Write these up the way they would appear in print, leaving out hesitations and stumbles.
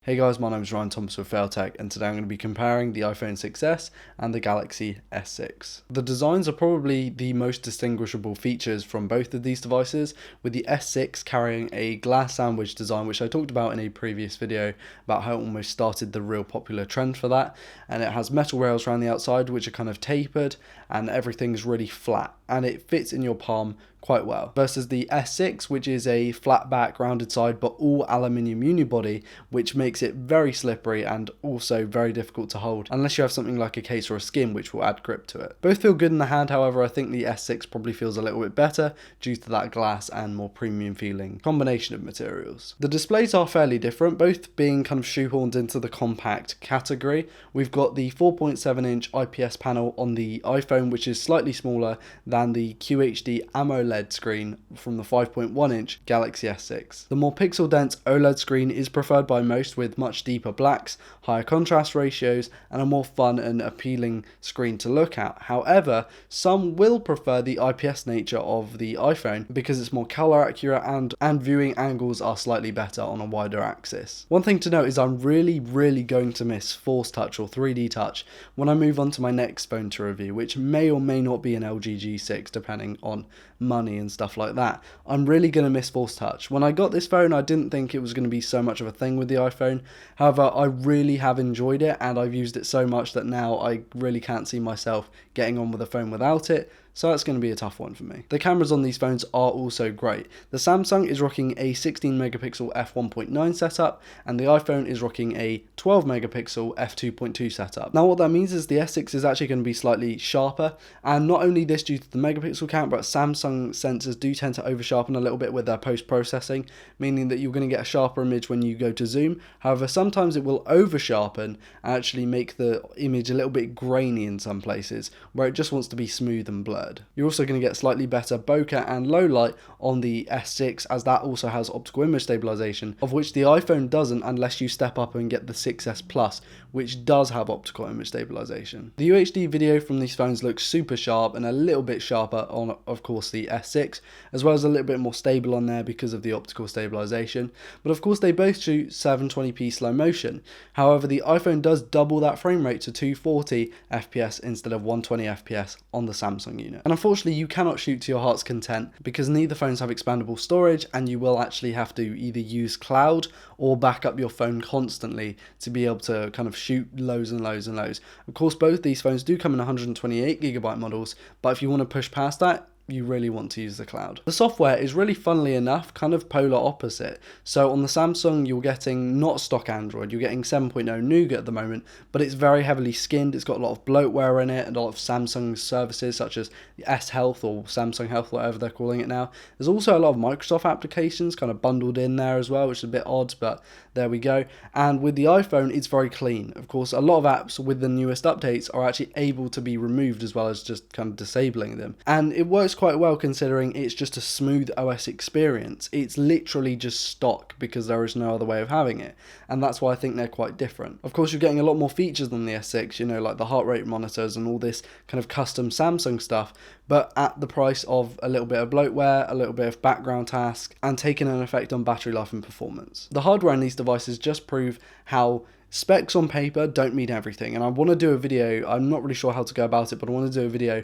Hey guys, my name is Ryan Thomas with Failtech, and today I'm going to be comparing the iPhone 6s and the Galaxy S6. The designs are probably the most distinguishable features from both of these devices, with the S6 carrying a glass sandwich design, which I talked about in a previous video about how it almost started the real popular trend for that, and it has metal rails around the outside which are kind of tapered, and everything's really flat, and it fits in your palm quite well, versus the S6, which is a flat back, rounded side, but all aluminium unibody, which makes it very slippery and also very difficult to hold, unless you have something like a case or a skin, which will add grip to it. Both feel good in the hand, however, I think the S6 probably feels a little bit better due to that glass and more premium feeling combination of materials. The displays are fairly different, both being kind of shoehorned into the compact category. We've got the 4.7-inch IPS panel on the iPhone, which is slightly smaller than the QHD AMOLED screen from the 5.1-inch Galaxy S6. The more pixel-dense OLED screen is preferred by most, with much deeper blacks, higher contrast ratios, and a more fun and appealing screen to look at. However, some will prefer the IPS nature of the iPhone because it's more color accurate and viewing angles are slightly better on a wider axis. One thing to note is I'm really going to miss Force Touch or 3D Touch when I move on to my next phone to review, which may or may not be an LG G6 depending on money and stuff like that. I'm really going to miss Force Touch. When I got this phone, I didn't think it was going to be so much of a thing with the iPhone. However, I really have enjoyed it, and I've used it so much that now I really can't see myself getting on with a phone without it. So that's going to be a tough one for me. The cameras on these phones are also great. The Samsung is rocking a 16 megapixel f1.9 setup, and the iPhone is rocking a 12 megapixel f2.2 setup. Now what that means is the S6 is actually going to be slightly sharper, and not only this due to the megapixel count, but Samsung sensors do tend to over sharpen a little bit with their post-processing, meaning that you're going to get a sharper image when you go to zoom. However, sometimes it will over sharpen and actually make the image a little bit grainy in some places, where it just wants to be smooth and blurred. You're also going to get slightly better bokeh and low light on the S6, as that also has optical image stabilization, of which the iPhone doesn't unless you step up and get the 6S Plus, which does have optical image stabilization. The UHD video from these phones looks super sharp and a little bit sharper on, of course, the S6, as well as a little bit more stable on there because of the optical stabilization. But of course they both shoot 720p slow motion. However, the iPhone does double that frame rate to 240 FPS instead of 120 FPS on the Samsung unit. And unfortunately you cannot shoot to your heart's content because neither phones have expandable storage, and you will actually have to either use cloud or back up your phone constantly to be able to kind of shoot loads and loads and loads. Of course, both these phones do come in 128GB models, but if you want to push past that, you really want to use the cloud. The software is really, funnily enough, kind of polar opposite. So on the Samsung, you're getting not stock Android, you're getting 7.0 Nougat at the moment, but it's very heavily skinned. It's got a lot of bloatware in it and a lot of Samsung services such as S Health or Samsung Health, whatever they're calling it now. There's also a lot of Microsoft applications kind of bundled in there as well, which is a bit odd, but there we go. And with the iPhone, it's very clean. Of course, a lot of apps with the newest updates are actually able to be removed as well as just kind of disabling them. And it works quite well considering it's just a smooth OS experience. It's literally just stock because there is no other way of having it, and that's why I think they're quite different. Of course, you're getting a lot more features than the S6, you know, like the heart rate monitors and all this kind of custom Samsung stuff, but at the price of a little bit of bloatware, a little bit of background task, and taking an effect on battery life and performance. The hardware in these devices just prove how specs on paper don't mean everything, and I want to do a video, I'm not really sure how to go about it, but I want to do a video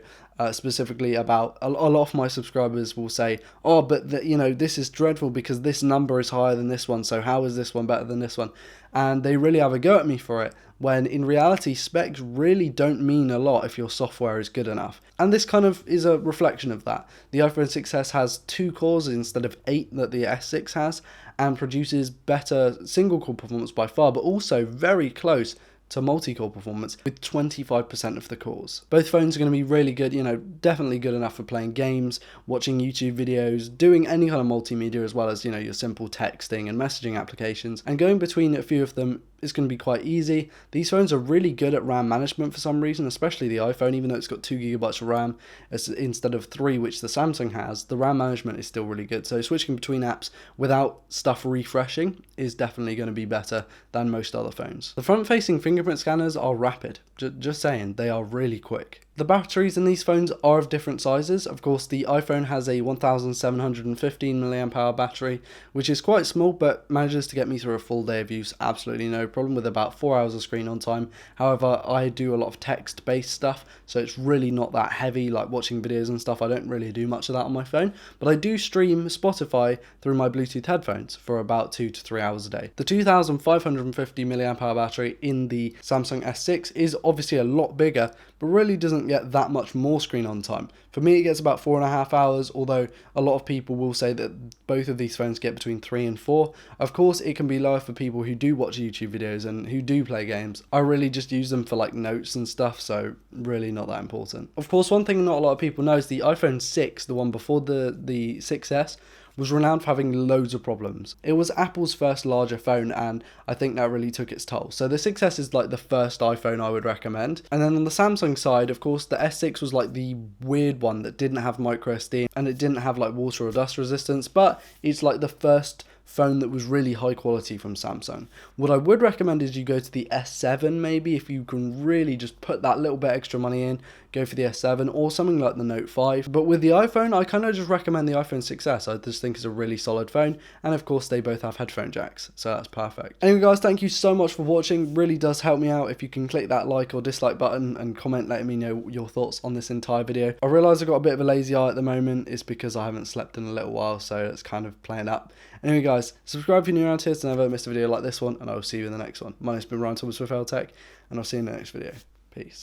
specifically about, a lot of my subscribers will say, oh, but you know, this is dreadful because this number is higher than this one, so how is this one better than this one? And they really have a go at me for it, when in reality specs really don't mean a lot if your software is good enough. And this kind of is a reflection of that. The iPhone 6s has 2 cores instead of 8 that the S6 has, and produces better single core performance by far, but also very close to multi-core performance with 25% of the cores. Both phones are going to be really good, you know, definitely good enough for playing games, watching YouTube videos, doing any kind of multimedia, as well as, you know, your simple texting and messaging applications, and going between a few of them is going to be quite easy. These phones are really good at RAM management for some reason, especially the iPhone, even though it's got 2GB of RAM instead of 3, which the Samsung has. The RAM management is still really good, so switching between apps without stuff refreshing is definitely going to be better than most other phones. The front-facing fingerprint scanners are rapid, just saying, they are really quick. The batteries in these phones are of different sizes. Of course, the iPhone has a 1715 mAh battery, which is quite small, but manages to get me through a full day of use absolutely no problem, with about 4 hours of screen on time. However, I do a lot of text-based stuff, so it's really not that heavy, like watching videos and stuff. I don't really do much of that on my phone, but I do stream Spotify through my Bluetooth headphones for about 2 to 3 hours a day. The 2550 mAh battery in the Samsung S6 is obviously a lot bigger, but really doesn't get that much more screen on time. For me, it gets about 4.5 hours, although a lot of people will say that both of these phones get between 3 and 4. Of course, it can be lower for people who do watch YouTube videos and who do play games. I really just use them for like notes and stuff, so really not that important. Of course, one thing not a lot of people know is the iPhone 6, the one before the 6S, was renowned for having loads of problems. It was Apple's first larger phone, and I think that really took its toll. So the 6S is like the first iPhone I would recommend. And then on the Samsung side, of course, the S6 was like the weird one that didn't have micro SD and it didn't have like water or dust resistance, but it's like the first phone that was really high quality from Samsung. What I would recommend is you go to the S7 maybe, if you can really just put that little bit extra money in, go for the S7 or something like the Note 5. But with the iPhone, I kind of just recommend the iPhone 6S. I just think it's a really solid phone, and of course they both have headphone jacks, so that's perfect. Anyway guys, thank you so much for watching. Really does help me out if you can click that like or dislike button and comment letting me know your thoughts on this entire video. I realise I've got a bit of a lazy eye at the moment. It's because I haven't slept in a little while, so it's kind of playing up. Anyway guys, subscribe if you're new around here to never miss a video like this one, and I will see you in the next one. My name's been Ryan Thomas with Tech, and I'll see you in the next video. Peace.